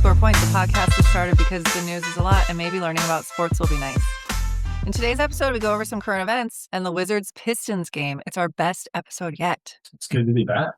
Score Points, the podcast was started because the news is a lot and maybe learning about sports will be nice. In today's episode, we go over some current events and the Wizards-Pistons game. It's our best episode yet. It's good to be back.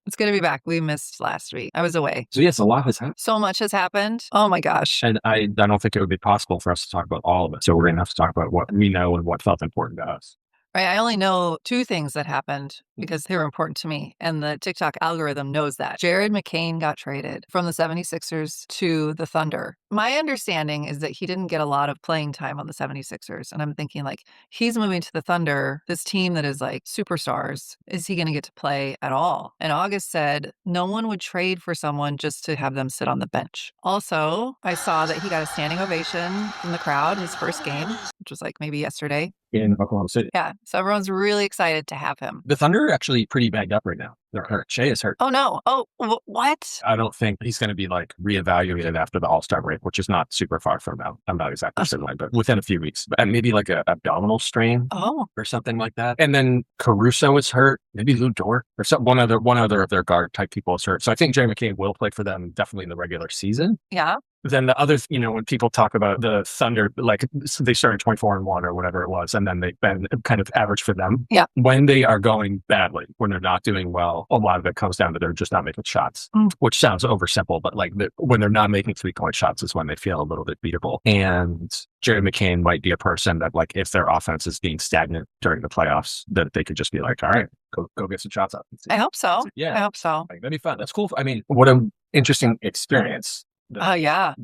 It's good to be back. We missed last week. I was away. So yes, a lot has happened. So much has happened. Oh my gosh. And I don't think it would be possible for us to talk about all of it. So we're going to have to talk about what we know and what felt important to us. Right. I only know two things that happened because they were important to me. And the TikTok algorithm knows that. Jared McCain got traded from the 76ers to the Thunder. My understanding is that he didn't get a lot of playing time on the 76ers. And I'm thinking like, he's moving to the Thunder, this team that is like superstars. Is he going to get to play at all? And August said no one would trade for someone just to have them sit on the bench. Also, I saw that he got a standing ovation from the crowd his first game, which was like maybe yesterday. In Oklahoma City. Yeah. So everyone's really excited to have him. The Thunder are actually pretty banged up right now. They're hurt. Shea is hurt. Oh, no. Oh, what? I don't think he's going to be like reevaluated after the All-Star break, which is not super far from now. I'm not exactly certain, but within a few weeks. And maybe like a abdominal strain or something like that. And then Caruso is hurt. Maybe Lou Dort or one other of their guard type people is hurt. So I think Jared McCain will play for them definitely in the regular season. Yeah. Then the other, when people talk about the Thunder, like they started 24-1 or whatever it was, and then they've been kind of average for them. Yeah. When they are going badly, when they're not doing well, a lot of it comes down to they're just not making shots, which sounds oversimple, but like when they're not making 3-point shots is when they feel a little bit beatable. And Jared McCain might be a person that like, if their offense is being stagnant during the playoffs, that they could just be like, all right, go get some shots up. I hope so. Yeah. I hope so. Like, that'd be fun. That's cool. I mean, what an interesting experience. Yeah.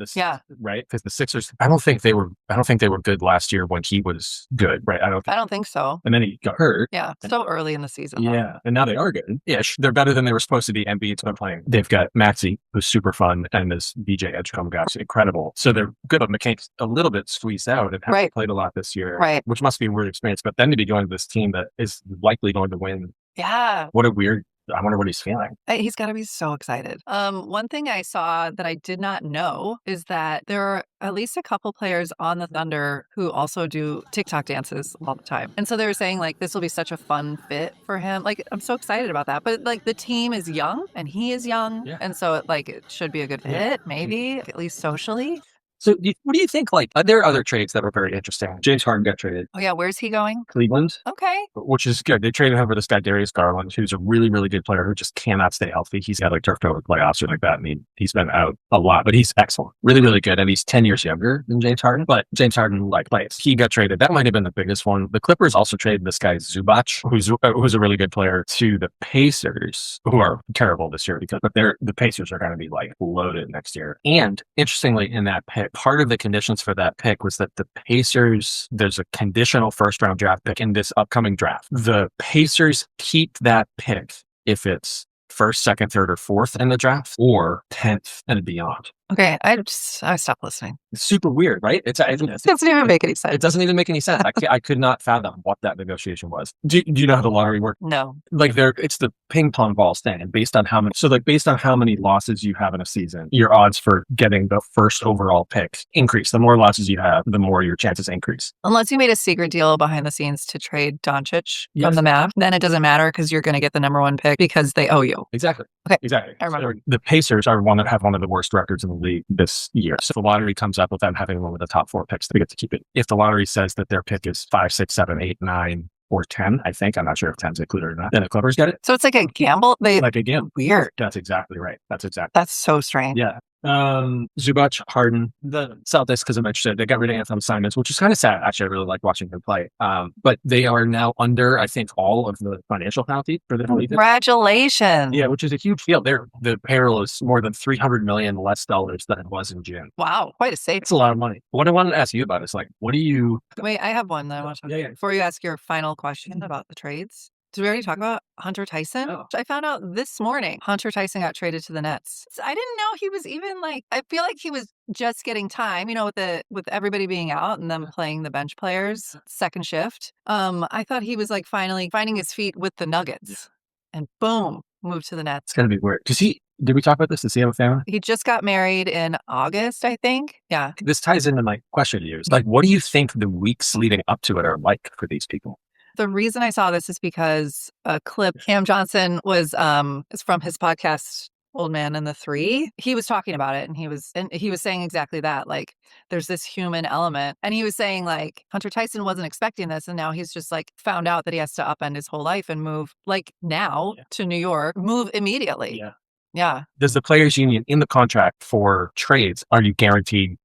Right. Because the Sixers, I don't think they were good last year when he was good. Right. I don't think so. And then he got hurt. Yeah. So early in the season. Yeah. And now they are good. Ish. They're better than they were supposed to be. Embiid's been playing. They've got Maxey, who's super fun, and this BJ Edgecombe guy's incredible. So they're good, but McCain's a little bit squeezed out and hasn't played a lot this year. Right. Which must be a weird experience. But then to be going to this team that is likely going to win. Yeah. I wonder what he's feeling. He's got to be so excited. One thing I saw that I did not know is that there are at least a couple players on the Thunder who also do TikTok dances all the time. And so they were saying like, this will be such a fun fit for him. Like, I'm so excited about that. But like the team is young and he is young. Yeah. And so it should be a good fit, maybe, at least socially. So what do you think? Like, there are other trades that were very interesting. James Harden got traded. Oh, yeah. Where's he going? Cleveland. Okay. Which is good. They traded him for this guy, Darius Garland, who's a really, really good player who just cannot stay healthy. He's had like turf toe playoffs or like that. And he's been out a lot, but he's excellent. Really, really good. And he's 10 years younger than James Harden. But James Harden plays. He got traded. That might have been the biggest one. The Clippers also traded this guy, Zubac, who's a really good player, to the Pacers, who are terrible this year but the Pacers are going to be like loaded next year. And interestingly, in that pick, part of the conditions for that pick was that the Pacers, there's a conditional first round draft pick in this upcoming draft. The Pacers keep that pick if it's first, second, third, or fourth in the draft, or 10th and beyond. Okay, I stopped listening. It's super weird, right? It doesn't even make any sense. It doesn't even make any sense. I could not fathom what that negotiation was. Do you know how the lottery works? No. Like it's the ping pong ball stand based on how many losses you have in a season, your odds for getting the first overall pick increase. The more losses you have, the more your chances increase. Unless you made a secret deal behind the scenes to trade Doncic from the Mavs, then it doesn't matter because you're going to get the number one pick because they owe you. Exactly. Okay. Exactly. I remember. So the Pacers have one of the worst records in the league this year. So if the lottery comes up with them having one of the top 4 picks, they get to keep it. If the lottery says that their pick is 5, 6, 7, 8, 9, or 10, I think, I'm not sure if 10's included or not, then the Clippers get it. So it's like a gamble? Like a gamble. Weird. That's exactly right. That's so strange. Yeah. Zubac, Harden, the Celtics, because I mentioned it, they got rid of Anthony Simons, which is kind of sad. Actually, I really like watching them play. But they are now under, I think, all of the financial penalties for the league. Congratulations. Yeah, which is a huge deal. The payroll is more than $300 million less dollars than it was in June. Wow, quite a savings. It's a lot of money. What I wanted to ask you about is like, what do you? Wait, I have one that I want to talk about. Before you ask your final question about the trades. Did we already talk about Hunter Tyson? Oh. I found out this morning Hunter Tyson got traded to the Nets. I didn't know he was even I feel like he was just getting time, with everybody being out and them playing the bench players, second shift. I thought he was finally finding his feet with the Nuggets. And boom, moved to the Nets. It's going to be weird. Did we talk about this? Does he have a family? He just got married in August, I think. Yeah. This ties into my question to you. What do you think the weeks leading up to it are like for these people? The reason I saw this is because a clip Cam Johnson was is from his podcast Old Man and the Three. He was talking about it, and he was saying exactly that. Like, there's this human element, and he was saying like Hunter Tyson wasn't expecting this, and now he's just like found out that he has to upend his whole life and move like now to New York, move immediately. Yeah. Yeah. Does the players union in the contract for trades, are you guaranteed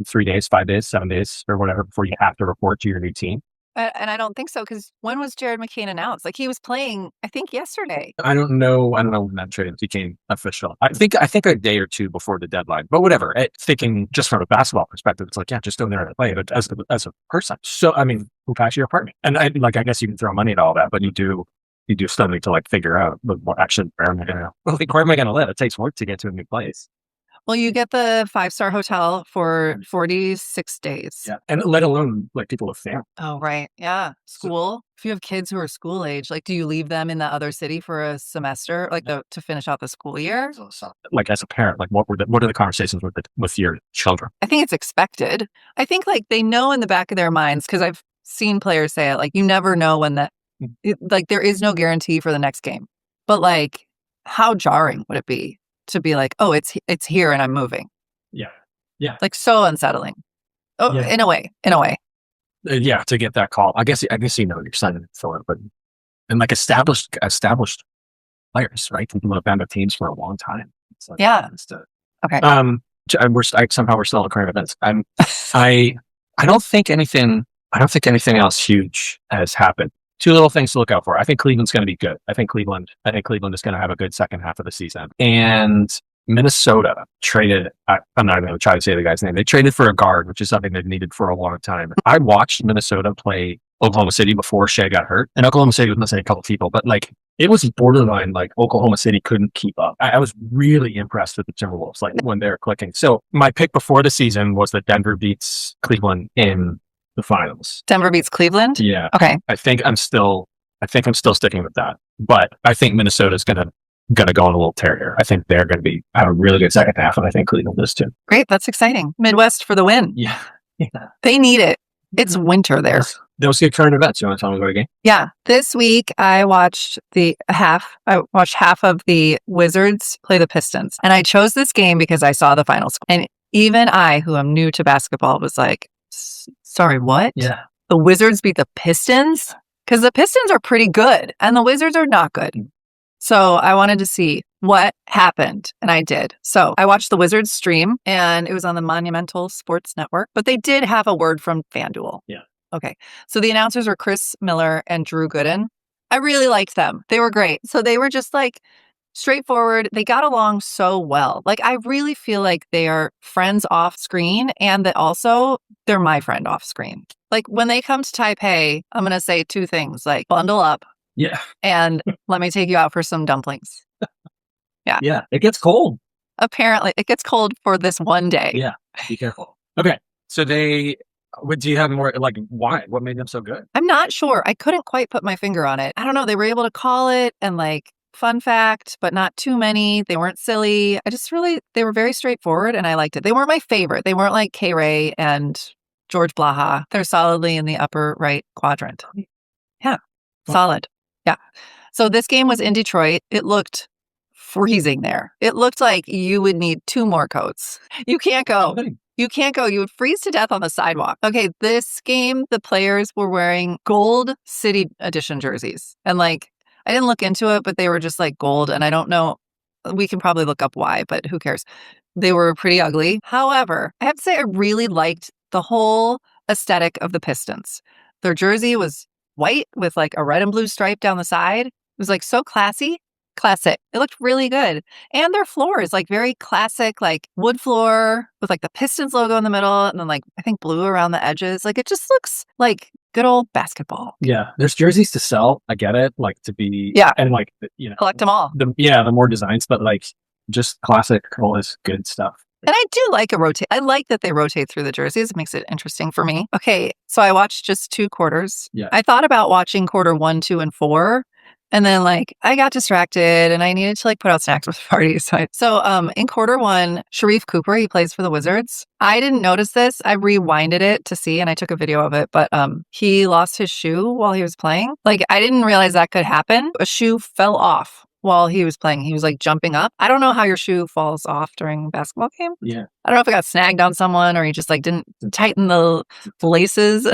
3 days, 5 days, 7 days, or whatever before you have to report to your new team? And I don't think so, because when was Jared McCain announced? Like, he was playing, I think, yesterday. I don't know when that trade became official. I think a day or two before the deadline. But whatever. Thinking just from a basketball perspective, it's like, yeah, just go there and play. But as a person, so I mean, who packs your apartment? And I guess you can throw money at all that, but you do still need to like figure out what actually where am I gonna live? It takes work to get to a new place. Well, you get the 5-star hotel for 46 days. Yeah. And let alone like people with family. Oh, right. Yeah. School. If you have kids who are school age, like, do you leave them in the other city for a semester, like to finish out the school year? Like as a parent, like what are the conversations with your children? I think it's expected. I think like they know in the back of their minds, because I've seen players say it, like, you never know when like there is no guarantee for the next game. But like, how jarring would it be to be like, oh, it's here and I'm moving? Yeah. Yeah. Like, so unsettling. Oh, Yeah. in a way. Yeah, to get that call. I guess you're signing for it, but and like established players, right? People who have been with teams for a long time. It's like, Yeah. Okay. Somehow we're still in current events. I don't think anything else huge has happened. Two little things to look out for. I think Cleveland's going to be good. I think Cleveland is going to have a good second half of the season. And Minnesota traded, I'm not even going to try to say the guy's name. They traded for a guard, which is something they've needed for a long time. I watched Minnesota play Oklahoma City before Shea got hurt. And Oklahoma City was missing a couple people, but like it was borderline like Oklahoma City couldn't keep up. I was really impressed with the Timberwolves, like when they're clicking. So my pick before the season was that Denver beats Cleveland in the finals. Denver beats Cleveland? Yeah. Okay. I think I'm still sticking with that. But I think Minnesota's gonna go on a little tear here. I think they're gonna have a really good second half, and I think Cleveland is too. Great. That's exciting. Midwest for the win. Yeah. They need it. It's winter there. Those good current events. You want to tell me about a game? Yeah. This week I watched half of the Wizards play the Pistons. And I chose this game because I saw the finals. And even I, who am new to basketball, was like, sorry, what? Yeah. The Wizards beat the Pistons? Because the Pistons are pretty good and the Wizards are not good. So I wanted to see what happened, and I did. So I watched the Wizards stream, and it was on the Monumental Sports Network, but they did have a word from FanDuel. Yeah. Okay. So the announcers were Chris Miller and Drew Gooden. I really liked them. They were great. So they were just like straightforward. They got along so well. Like, I really feel like they are friends off screen, and that also they're my friend off screen. Like, when they come to Taipei, I'm going to say two things, like bundle up. Yeah. And let me take you out for some dumplings. Yeah. Yeah. It gets cold. Apparently, it gets cold for this one day. Yeah. Be careful. Okay. So do you have more, like, why? What made them so good? I'm not sure. I couldn't quite put my finger on it. I don't know. They were able to call it and like fun fact, but not too many. They weren't silly. They were very straightforward, and I liked it. They weren't my favorite. They weren't like K-Ray and George Blaha. They're solidly in the upper right quadrant. Yeah. Solid. Yeah. So this game was in Detroit. It looked freezing there. It looked like you would need 2 more coats. You can't go. You can't go. You would freeze to death on the sidewalk. Okay, this game, the players were wearing gold City Edition jerseys. And like, I didn't look into it, but they were just like gold. And I don't know, we can probably look up why, but who cares? They were pretty ugly. However, I have to say I really liked the whole aesthetic of the Pistons. Their jersey was white with like a red and blue stripe down the side. It was like so classic. It looked really good. And their floor is like very classic, like wood floor with like the Pistons logo in the middle and then like I think blue around the edges. Like, it just looks like good old basketball. Yeah. There's jerseys to sell. I get it. Like, to be, and like, collect them all. The more designs, but like just classic all is good stuff. And I do like I like that they rotate through the jerseys. It makes it interesting for me. Okay, so I watched just 2 quarters. Yeah. I thought about watching quarter 1, 2, and 4. And then like I got distracted and I needed to like put out snacks with the party. So in quarter 1, Sharif Cooper, he plays for the Wizards. I didn't notice this. I rewinded it to see and I took a video of it, but he lost his shoe while he was playing. Like, I didn't realize that could happen. A shoe fell off while he was playing. He was like jumping up. I don't know how your shoe falls off during a basketball game. Yeah. I don't know if it got snagged on someone or he just like didn't tighten the laces.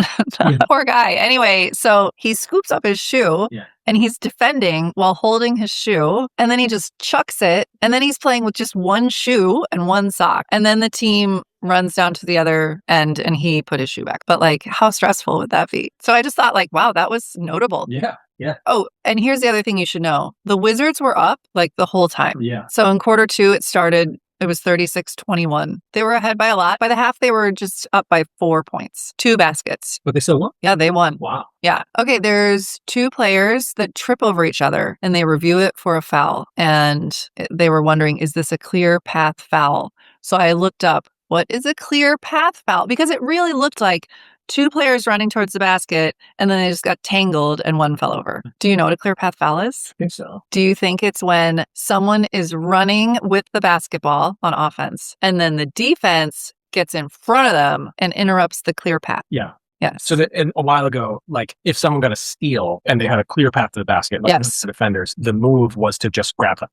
Poor guy. Anyway, so he scoops up his shoe and he's defending while holding his shoe. And then he just chucks it. And then he's playing with just one shoe and one sock. And then the team runs down to the other end and he put his shoe back. But like, how stressful would that be? So I just thought like, wow, that was notable. Yeah. Yeah. Oh, and here's the other thing you should know. The Wizards were up like the whole time. Yeah. So in quarter 2, it was 36-21. They were ahead by a lot. By the half, they were just up by 4 points. 2 baskets. But they still won. Yeah, they won. Wow. Yeah. Okay, there's 2 players that trip over each other and they review it for a foul. And they were wondering, is this a clear path foul? So I looked up, what is a clear path foul? Because it really looked like 2 players running towards the basket, and then they just got tangled and one fell over. Do you know what a clear path foul is? I think so. Do you think it's when someone is running with the basketball on offense, and then the defense gets in front of them and interrupts the clear path? Yeah. Yes. So that a while ago, like if someone got a steal and they had a clear path to the basket, like Yes. the defenders, the move was to just grab them.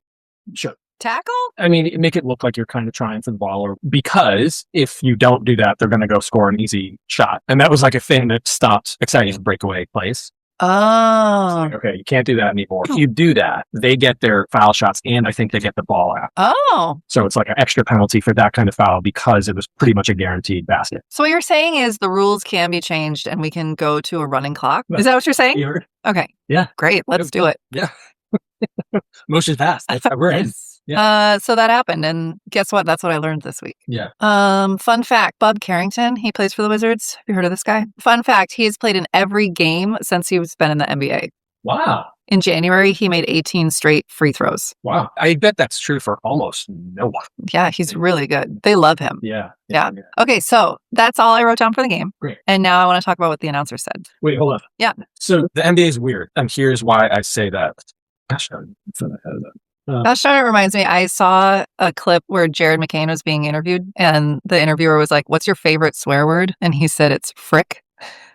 Sure. Tackle? I mean, make it look like you're kind of trying for the ball, or because if you don't do that, they're going to go score an easy shot. And that was like a thing that stopped exciting breakaway plays. Oh. Like, okay, you can't do that anymore. If you do that, they get their foul shots and I think they get the ball out. Oh. So it's like an extra penalty for that kind of foul because it was pretty much a guaranteed basket. So what you're saying is the rules can be changed and we can go to a running clock? Is that what you're saying? Okay. Yeah. Great. Let's do it. Yeah. Motion fast. That's how we're in. Yeah. So that happened, and guess what? That's what I learned this week. Yeah. Fun fact, Bub Carrington, he plays for the Wizards. Have you heard of this guy? Fun fact, he has played in every game since he's been in the NBA. Wow. In January, he made 18 straight free throws. Wow. I bet that's true for almost no one. Yeah, he's really good. They love him. Yeah. Okay, so that's all I wrote down for the game. Great. And now I want to talk about what the announcer said. Wait, hold on. Yeah. So the NBA is weird. And here's why I say that. Gosh, Gosh darn it reminds me, I saw a clip where Jared McCain was being interviewed and the interviewer was like, what's your favorite swear word? And he said it's frick.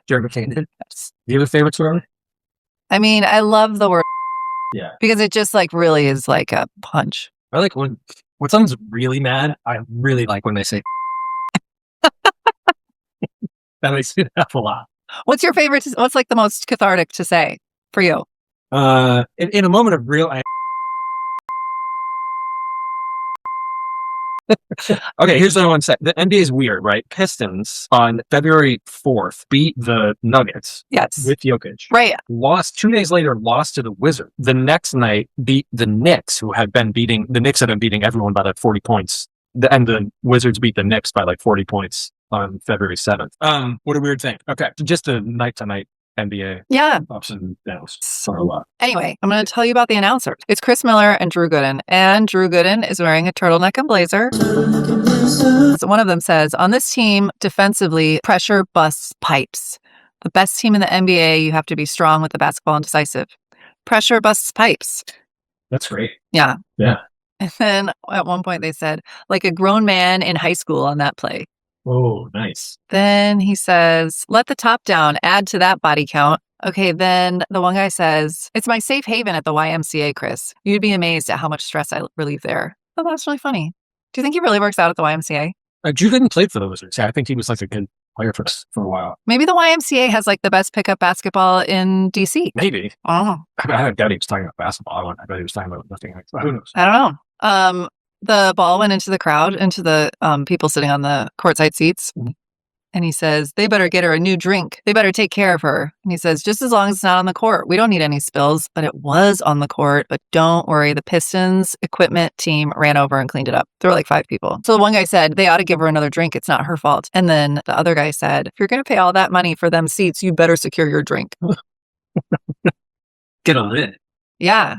Jared McCain did. Do you have a favorite swear word? I mean, I love the word because it just like really is like a punch. I like when someone's really mad, I really like when they say that makes me laugh a lot. What's your favorite? What's like the most cathartic to say for you? In a moment of real okay, here's what I want to say. The NBA is weird, right? Pistons on February 4th beat the Nuggets. Yes. With Jokic. Right. Lost 2 days later, lost to the Wizards. The next night beat the Knicks, the Knicks had been beating everyone by like 40 points. And the Wizards beat the Knicks by like 40 points on February 7th. What a weird thing. Okay. Just a night to night NBA. Yeah. Ups and downs for a lot. Anyway, I'm going to tell you about the announcers. It's Chris Miller and Drew Gooden. And Drew Gooden is wearing a turtleneck and blazer. So one of them says, on this team, defensively, pressure busts pipes. The best team in the NBA, you have to be strong with the basketball and decisive. Pressure busts pipes. That's great. Yeah. Yeah. And then at one point they said, like a grown man in high school on that play. Oh, nice. Then he says, let the top down, add to that body count. Okay, then the one guy says, it's my safe haven at the YMCA, Chris. You'd be amazed at how much stress I relieve there. Oh, that's really funny. Do you think he really works out at the YMCA? Drew didn't play for the Wizards. I think he was like a good player for a while. Maybe the YMCA has like the best pickup basketball in DC. Maybe. Oh. I doubt he was talking about basketball. I bet he was talking about nothing else. Who knows? I don't know. The ball went into the crowd, into the people sitting on the courtside seats. Mm-hmm. And he says, they better get her a new drink. They better take care of her. And he says, just as long as it's not on the court. We don't need any spills, but it was on the court. But don't worry, the Pistons equipment team ran over and cleaned it up. There were like 5 people. So the one guy said, they ought to give her another drink. It's not her fault. And then the other guy said, if you're going to pay all that money for them seats, you better secure your drink. Get a lid. Yeah.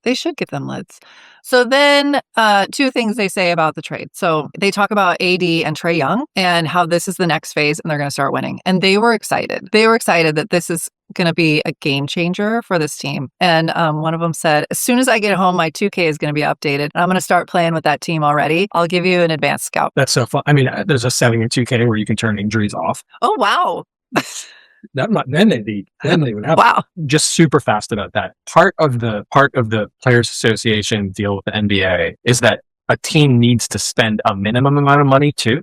They should give them lids. So then 2 things they say about the trade. So they talk about AD and Trae Young and how this is the next phase and they're going to start winning. And they were excited. They were excited that this is going to be a game changer for this team. And one of them said, as soon as I get home, my 2K is going to be updated. And I'm going to start playing with that team already. I'll give you an advanced scout. That's so fun. I mean, there's a setting in 2K where you can turn injuries off. Oh, wow. Then they would have Wow. just super fast about that. Part of the Players Association deal with the NBA is that a team needs to spend a minimum amount of money too.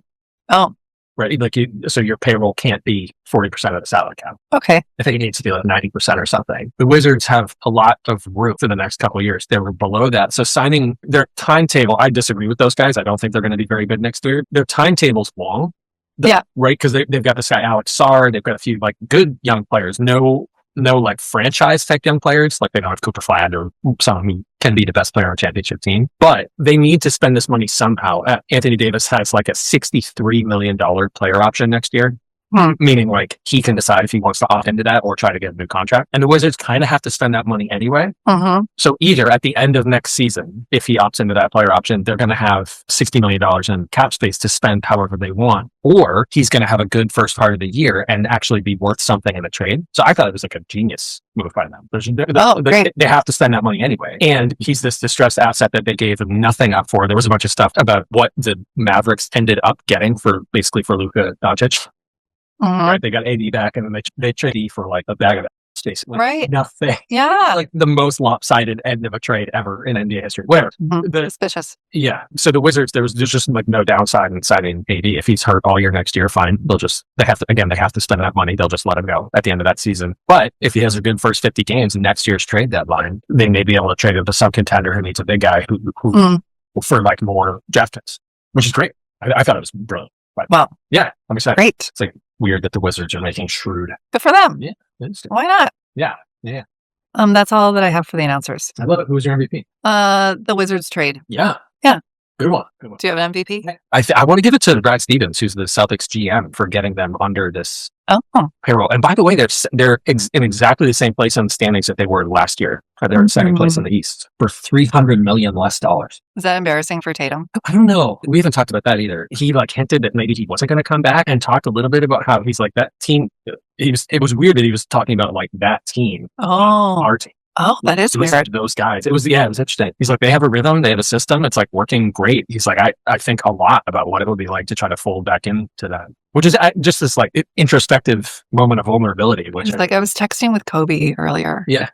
Oh, Right. Like so your payroll can't be 40% of the salary cap. okay. I think it needs to be like 90% or something. The Wizards have a lot of room for the next couple of years. They were below that. So signing their timetable, I disagree with those guys. I don't think they're going to be very good next year. Their timetable's long. Yeah. Right. Because they've got this guy, Alex Sarr. They've got a few like good young players. No like franchise type young players. Like they don't have Cooper Flag or someone who can be the best player on a championship team. But they need to spend this money somehow. Anthony Davis has like a $63 million player option next year. Meaning like he can decide if he wants to opt into that or try to get a new contract. And the Wizards kind of have to spend that money anyway. So either at the end of next season, if he opts into that player option, they're going to have $60 million in cap space to spend however they want. Or he's going to have a good first part of the year and actually be worth something in a trade. So I thought it was like a genius move by them. They have to spend that money anyway. And he's this distressed asset that they gave him nothing up for. There was a bunch of stuff about what the Mavericks ended up getting for Luka Doncic. Right, they got AD back, and then they traded for like a bag of basically. Right. Nothing. Yeah. Like the most lopsided end of a trade ever in NBA history. Whatever. Suspicious. Yeah. So the Wizards, there's just like no downside in signing AD. If he's hurt all year next year, fine. They have to spend that money. They'll just let him go at the end of that season. But if he has a good first 50 games in next year's trade deadline, they may be able to trade him to some contender who needs a big guy who for like more draft picks, which is great. I thought it was brilliant. But, well, yeah, I'm excited. Great. It's like weird that the Wizards are making shrewd. Good for them. Yeah. Why not? Yeah. That's all that I have for the announcers. I love it. Who's your MVP? The Wizards trade. Yeah. Good one. Do you have an MVP? I want to give it to Brad Stevens, who's the Celtics GM, for getting them under this payroll. And by the way, they're in exactly the same place on the standings that they were last year. They're in second place in the East for $300 million less. Is that embarrassing for Tatum? I don't know. We haven't talked about that either. He like hinted that maybe he wasn't going to come back, and talked a little bit about how he's like that team. It was weird that he was talking about like that team, our team. Oh, that is weird. Those guys. It was interesting. He's like, they have a rhythm, they have a system. It's like working great. He's like, I think a lot about what it would be like to try to fold back into that, which is just this like introspective moment of vulnerability. Which it's like I was texting with Kobe earlier. Yeah,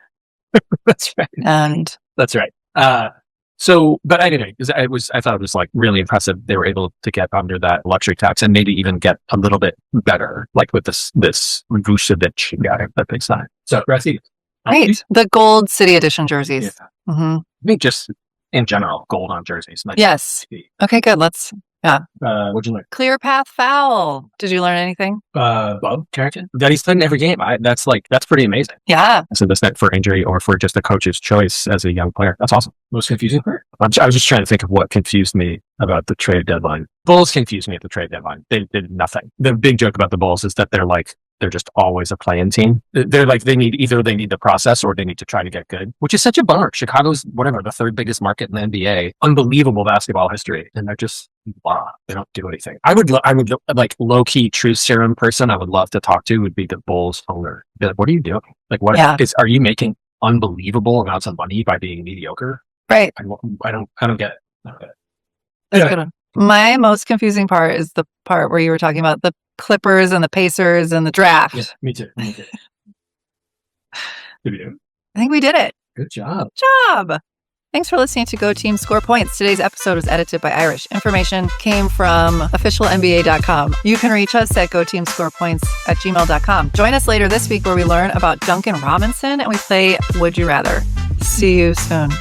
that's right. And that's right. But anyway, I thought it was like really impressive. They were able to get under that luxury tax and maybe even get a little bit better, like with this Vucevic guy that they signed. So, Rassi. Right. The gold City Edition jerseys. Yeah. I think just in general, gold on jerseys. Yes. Okay, good. What'd you learn? Clear path foul. Did you learn anything? Bob Carrington. That he's played in every game. That's pretty amazing. Yeah. So that's not for injury or for just a coach's choice as a young player. That's awesome. Most confusing part? I was just trying to think of what confused me about the trade deadline. Bulls confused me at the trade deadline. They did nothing. The big joke about the Bulls is that they're just always a play-in team. They're like, they need the process or they need to try to get good, which is such a bummer. Chicago's the third biggest market in the NBA, unbelievable basketball history. And they're just, they don't do anything. I would like low-key truth serum person I would love to talk to would be the Bulls owner. Be like, what are you doing? Like, are you making unbelievable amounts of money by being mediocre? Right. I don't get it. Anyway. My most confusing part is the part where you were talking about the Clippers and the Pacers and the draft. Yeah, me too. Did we do it? I think we did it. Good job. Thanks for listening to Go Team Score Points. Today's episode was edited by Irish. Information came from officialnba.com. You can reach us at goteamscorepoints@gmail.com. Join us later this week where we learn about Duncan Robinson and we play Would You Rather. See you soon.